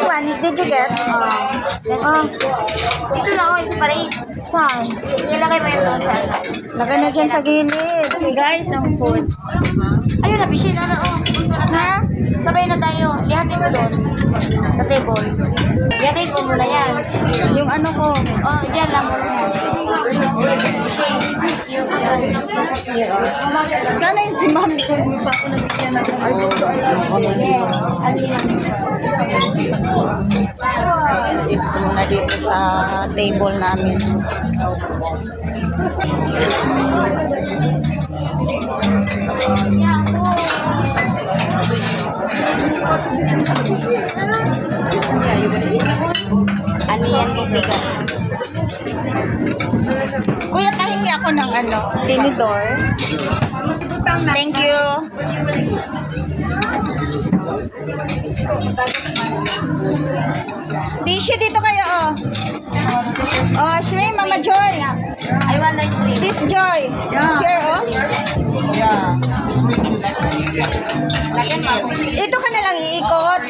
one, did you get? Yes, Oh, Dito lang ako, separate. saan? Ilagay mo yun doon sa Lagay na dyan sa gilid. Guys, ang food. Ayun na, Bishin, ano, oh. Ha? Sabay na tayo. Ihatid mo doon. Sa table. Ihatid mo muna yan. Yung ano ko. Oh, dyan lang muna yan. Bishin. Sana yun si ma'am. Hindi pa ako nabigyan ng Yes. Ano yan? Ito muna dito sa table namin. Ano yan, bigas? Kuya, pahingi ako ng ano, tinidor. Thank you. Tissue dito kayo, oh. Oh, Shrimp, Mama Joy. I want ice cream. Sis Joy. Here, oh. Ito ka na lang iikot.